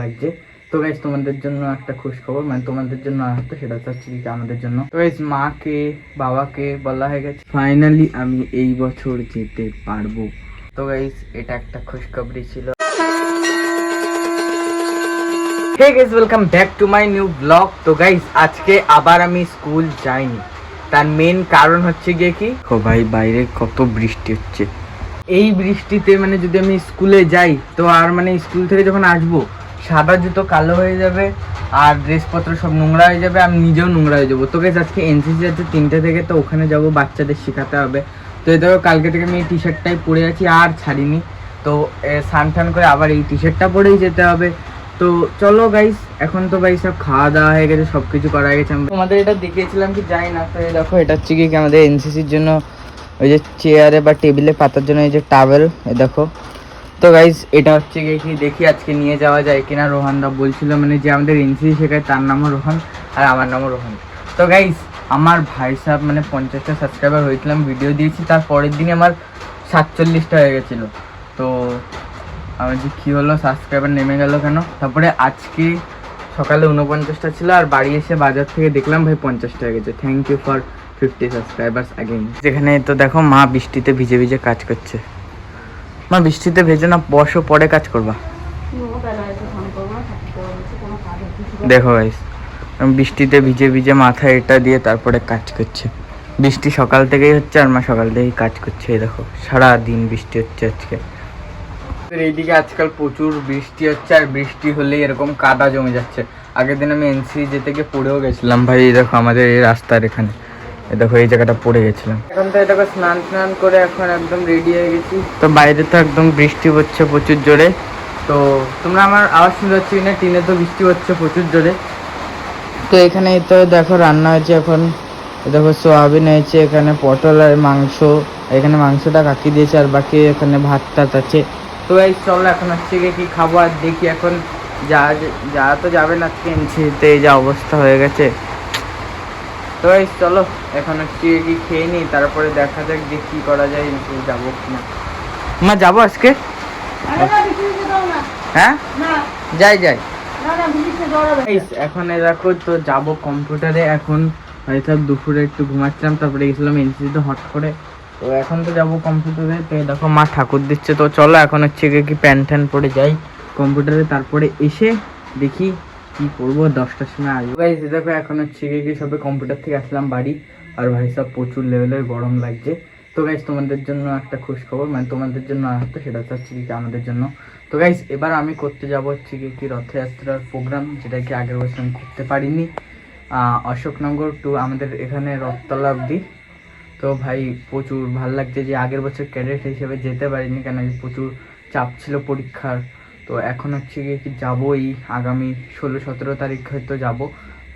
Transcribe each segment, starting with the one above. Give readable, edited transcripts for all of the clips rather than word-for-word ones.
লাগছে। তো গাইস তোমাদের জন্য একটা খুশ খবর, মানে তোমাদের জন্য আসতো, সেটা হচ্ছে কি আমাদের জন্য। তো গাইস মাকে বাবাকে বলা হয়ে গেছে ফাইনালি আমি এই বছর যেতে পারবো। তো গাইস এটা একটা খুশখবরি ছিল। Hey guys, welcome back to my new blog. তো গাইস আজকে আবার আমি স্কুল যাইনি, তার মেন কারণ হচ্ছে গিয়ে কি, ও ভাই বাইরে কত বৃষ্টি হচ্ছে। এই বৃষ্টিতে মানে যদি আমি স্কুলে যাই তো আর মানে স্কুল থেকে যখন আসবো সাদা জুতো কালো হয়ে যাবে আর ড্রেসপত্র সব নোংরা হয়ে যাবে, আমি নিজেও নোংরা হয়ে যাবো। তো গাইস আজকে এনসিসি আছে 3টে থেকে, তো ওখানে যাব, বাচ্চাদের শেখাতে হবে। তো এই দেখো কালকে থেকে আমি এই টি শার্টটাই পরে আছি আর ছাড়িনি। তো স্নান টান করে আবার এই টি শার্টটা পরেই যেতে হবে। তো চলো গাইস, এখন তো ভাই সব খাওয়া দাওয়া হয়ে গেছে, সব কিছু করা হয়ে গেছে। আমি তোমাদের এটা দেখিয়েছিলাম কি যাই না, তো এই দেখো এটা হচ্ছে কি আমাদের এনসিসির জন্য ওই যে চেয়ারে বা টেবিলে পাতার জন্য এই যে টাওয়েল, এ দেখো। তো গাইজ এটা হচ্ছে গিয়ে কি দেখি আজকে নিয়ে যাওয়া যায় কিনা। রোহানদা বলছিল, মানে যে আমাদের এনসিসি শেখায় তার নামও রোহান আর আমার নামও রোহান। তো গাইজ আমার ভাই সাহেব মানে 50টা সাবস্ক্রাইবার হয়েছিলাম, ভিডিও দিয়েছি, তার পরের দিনই আমার 47টা হয়ে গেছিলো। তো আমার যে কী হলো, সাবস্ক্রাইবার নেমে গেল কেন। তারপরে আজকে সকালে 49টা ছিল আর বাড়ি এসে বাজার থেকে দেখলাম ভাই 50টা হয়ে গেছে। Thank you for 50 subscribers again. যেখানে তো দেখো মা বৃষ্টিতে ভিজে ভিজে কাজ করছে। মা বৃষ্টিতে ভেজে না বসো, পরে কাজ করবা। দেখো গাইস বৃষ্টিতে ভিজে ভিজে মাথায় এটা দিয়ে তারপরে কাজ করছে। বৃষ্টি সকাল থেকেই হচ্ছে আর মা সকাল থেকেই কাজ করছে। এই দেখো সারা দিন বৃষ্টি হচ্ছে আজকে। এইদিকে আজকাল প্রচুর বৃষ্টি হচ্ছে আর বৃষ্টি হলে এরকম কাদা জমে যাচ্ছে। আগের দিন আমি এনসি যেতে গিয়ে পড়েও গেছিলাম ভাই। এই দেখো আমাদের এই রাস্তার এখানে, এই দেখো এই জায়গাটা পড়ে গেছিলাম। এখন তো এটাকে স্নান করে এখন একদম রেডি হয়ে গেছি। তো বাইরে তো একদম বৃষ্টি হচ্ছে প্রচুর জোরে। তো তোমরা আমার আওয়াজ শুনতে পাচ্ছি না, টিনে তো বৃষ্টি হচ্ছে প্রচুর জোরে। তো এখানে তো দেখো রান্না হয়েছে এখন, দেখো সোয়াবিন হয়েছে, এখানে পটল আর মাংস, এখানে মাংসটা কাকি দিয়েছে আর বাকি এখানে ভাত টাত আছে। তো এই চলো এখন হচ্ছে গিয়ে কি খাবো আর দেখি এখন যা তো যাবে না আজকে এনসিতে, যা অবস্থা হয়ে গেছে। তো এই চলো এখন হচ্ছে কি খেয়ে নিই, তারপরে দেখা যাক যে কি করা যায়, যাবো কিনা। মা যাবো আজকে? হ্যাঁ যাই এখন দেখো তো যাবো কম্পিউটারে। এখন হয়তো দুপুরে একটু ঘুমাচ্ছিলাম, তারপরে গেছিলাম এনসিসিতে হট করে। তো এখন তো যাবো কম্পিউটারে। তো দেখো মা ঠাকুর দিচ্ছে। তো চলো এখন হচ্ছে কি প্যান্ট ট্যান পরে যাই কম্পিউটারে, তারপরে এসে দেখি কি করবো, 10টার সময় আসবো। গাইস দেখো এখন হচ্ছে কি সবে কম্পিউটার থেকে আসলাম বাড়ি আর ভাই সব প্রচুর লেভেলের গরম লাগছে। তো গাইস তোমাদের জন্য একটা খুশ খবর, মানে তোমাদের জন্য আসতো, সেটা হচ্ছে কি আমাদের জন্য। তো গাইস এবার আমি করতে যাবো হচ্ছে কি রথযাত্রার প্রোগ্রাম, যেটা কি আগের বছর আমি করতে পারিনি। অশোকনগর টু আমাদের এখানে রথতলা অবধি। তো ভাই প্রচুর ভালো লাগছে যে আগের বছর ক্যাডেট হিসেবে যেতে পারিনি, কেন প্রচুর চাপ ছিল পরীক্ষার। তো এখন হচ্ছে গিয়ে কি যাবো এই আগামী 16-17 তারিখ হয়তো যাব।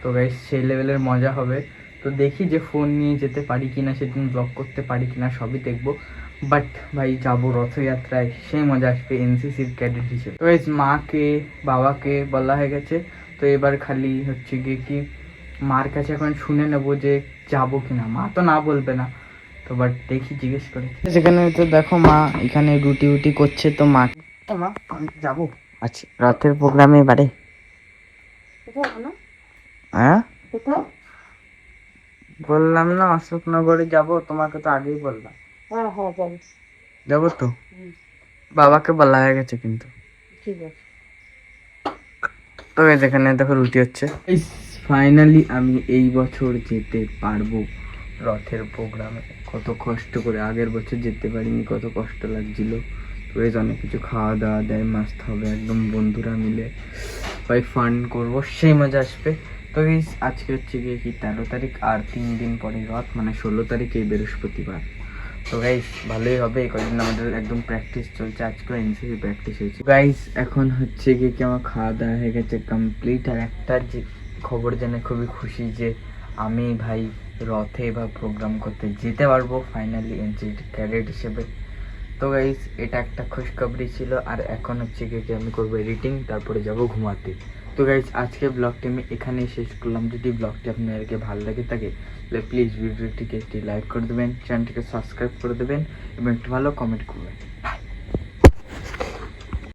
তো গাইস সেই লেভেলের মজা হবে। তো দেখি যে ফোন নিয়ে যেতে পারি কিনা, সেদিন ব্লগ করতে পারি কিনা, সবই দেখবো। বাট ভাই যাবো রথযাত্রায়, সেই মজা আসবে এনসিসির ক্যাডেট হিসেবে। তো গাইস মাকে বাবাকে বলা হয়ে গেছে। তো এবার খালি হচ্ছে গিয়ে কি মার কাছে এখন শুনে নেবো যে যাবো কিনা। মা তো না বলবে না, তো বাট দেখি জিজ্ঞেস করে। সেখানে তো দেখো মা এখানে রুটি উটি করছে। তো মা যাবো আচ্ছা রাতের প্রোগ্রামে এবারে। হ্যাঁ বললাম না অশোকনগরে যাব, তোমাকে তো আগেই বললাম। যাবো তো, বাবাকে বলা হয়ে গেছে কিন্তু। ঠিক আছে। তো যেখানে দেখো রুটি হচ্ছে। ফাইনালি আমি এই বছর যেতে পারবো রথের প্রোগ্রামে। কত কষ্ট করে, আগের বছর যেতে পারিনি, কত কষ্ট লাগছিল। তো এই অনেক কিছু খাওয়া দাওয়া দেয়, মাস্ত হবে একদম বন্ধুরা মিলে, ভাই ফান করবো, সেই মজা আসবে। তো আজকে হচ্ছে গিয়ে কি 13 তারিখ আর 3 দিন পরে রথ, মানে 16 তারিখ এই বৃহস্পতিবার। তো গাইস ভালোই হবে, এই কদিন আমাদের একদম প্র্যাকটিস চলছে, আজকেও এনসিসি প্র্যাকটিস হয়েছে। গাইস এখন হচ্ছে গিয়ে কি আমার খাওয়া দাওয়া হয়ে গেছে কমপ্লিট। আর একটা যে খবর জেনে খুবই খুশি যে আমি ভাই রথে বা প্রোগ্রাম করতে যেতে পারবো ফাইনালি এনসিসি ক্যাডেট হিসেবে। তো গাইস এটা একটা খুশখবরি ছিল। আর এখন হচ্ছে গিয়ে আমি করবো এডিটিং, তারপরে যাব ঘুমাতে। তো গাইস আজকে ব্লগটি আমি এখানেই শেষ করলাম। যদি ব্লগটি আপনাদেরকে ভালো লাগে থাকে তাহলে প্লিজ ভিডিওটিকে একটি লাইক করে দেবেন, চ্যানেলটিকে সাবস্ক্রাইব করে দেবেন এবং একটু ভালো কমেন্ট করবেন।